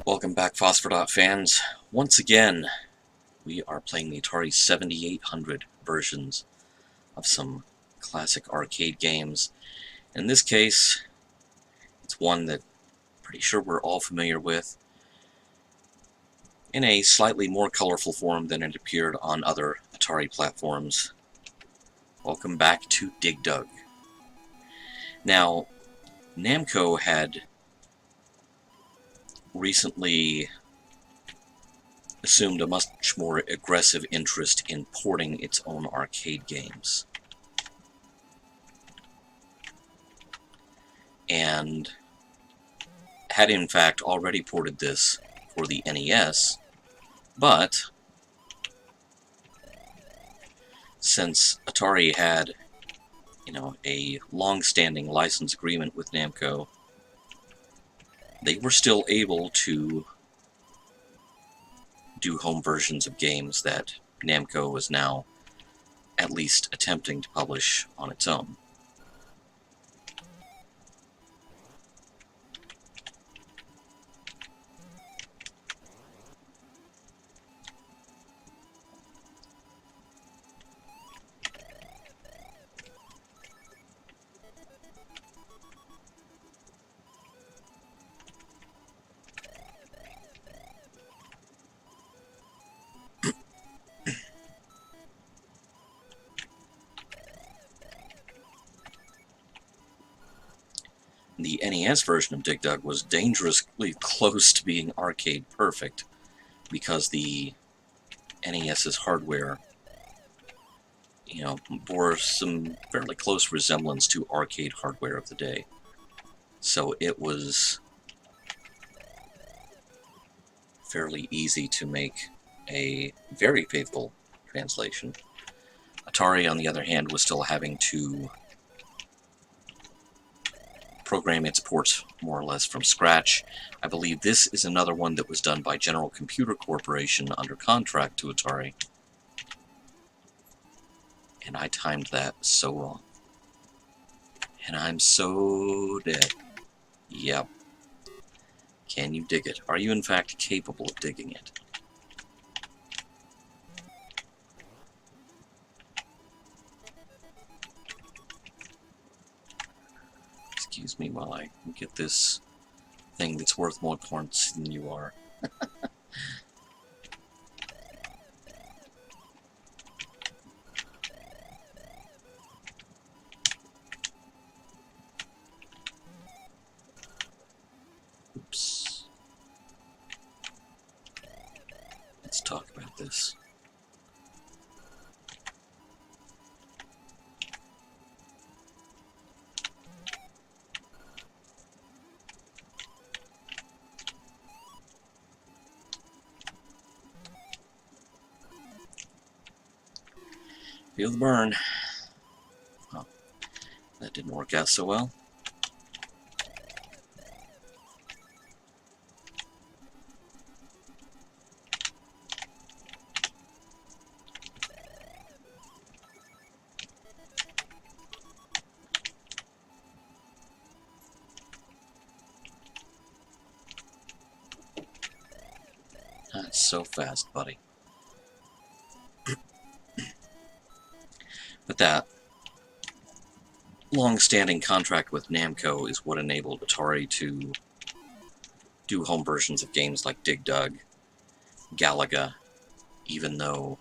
Welcome back, Phosphor Dot fans. Once again, we are playing the Atari 7800 versions of some classic arcade games. In this case, it's one that I'm pretty sure we're all familiar with, in a slightly more colorful form than it appeared on other Atari platforms. Welcome back to Dig Dug. Now, Namco had recently assumed a much more aggressive interest in porting its own arcade games. And had in fact already ported this for the NES, but since Atari had, a long-standing license agreement with Namco, they were still able to do home versions of games that Namco was now at least attempting to publish on its own. The NES version of Dig Dug was dangerously close to being arcade perfect, because the NES's hardware, bore some fairly close resemblance to arcade hardware of the day. So it was fairly easy to make a very faithful translation. Atari, on the other hand, was still having to program its ports more or less from scratch. I believe this is another one that was done by General Computer Corporation under contract to Atari. And I timed that so wrong. And I'm so dead. Yep. Can you dig it? Are you in fact capable of digging it? Excuse me while I get this thing that's worth more points than you are. Oops. Let's talk about this. Feel the burn. Well, that didn't work out so well. That's so fast, buddy. But that long-standing contract with Namco is what enabled Atari to do home versions of games like Dig Dug, Galaga, even though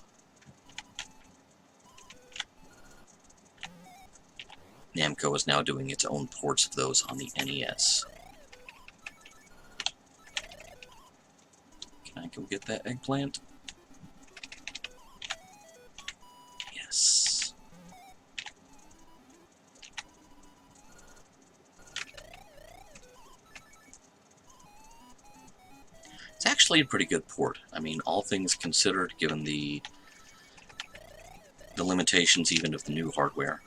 Namco is now doing its own ports of those on the NES. Can I go get that eggplant? Yes. It's actually a pretty good port. I mean, all things considered, given the limitations even of the new hardware.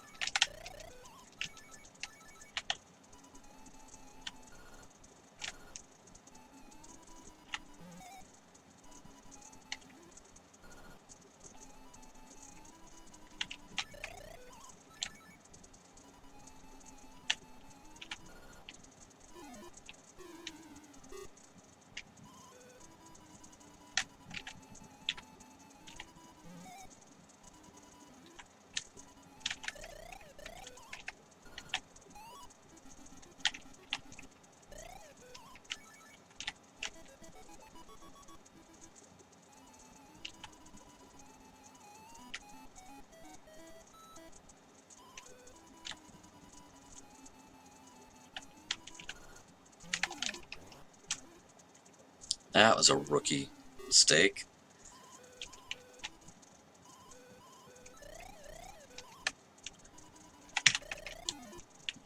That was a rookie mistake.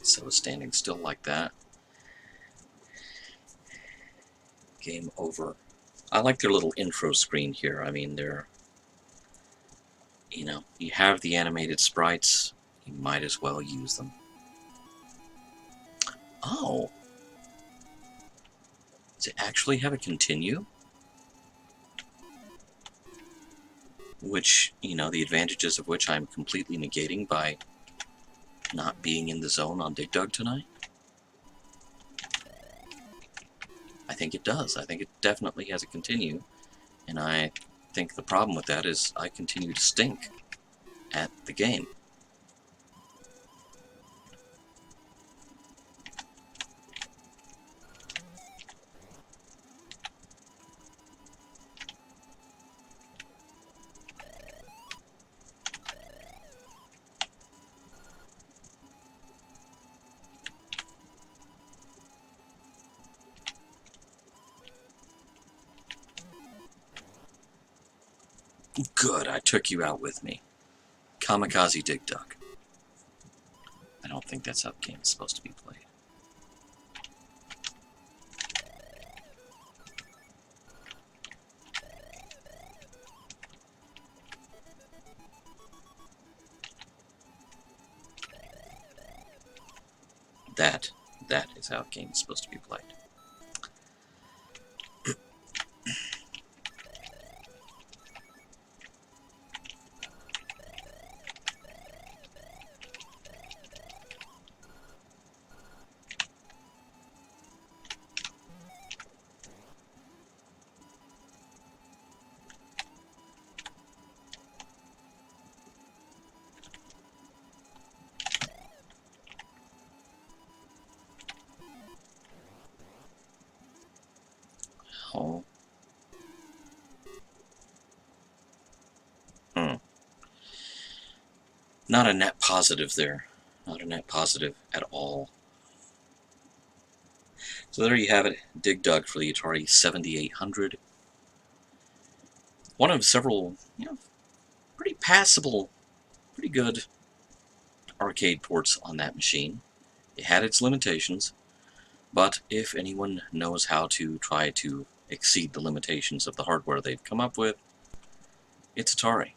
So standing still like that. Game over. I like their little intro screen here. I mean, they're, you know, you have the animated sprites, you might as well use them. Oh! Does it actually have a continue? Which, you know, the advantages of which I'm completely negating by not being in the zone on Dig Dug tonight? I think it does. I think it definitely has a continue. And I think the problem with that is I continue to stink at the game. Good, I took you out with me. Kamikaze Dig Dug. I don't think that's how the game is supposed to be played. That is how a game is supposed to be played. Oh. Not a net positive there. Not a net positive at all. So there you have it. Dig Dug for the Atari 7800. One of several, you know, pretty passable, pretty good arcade ports on that machine. It had its limitations, but if anyone knows how to try to exceed the limitations of the hardware they've come up with, it's Atari.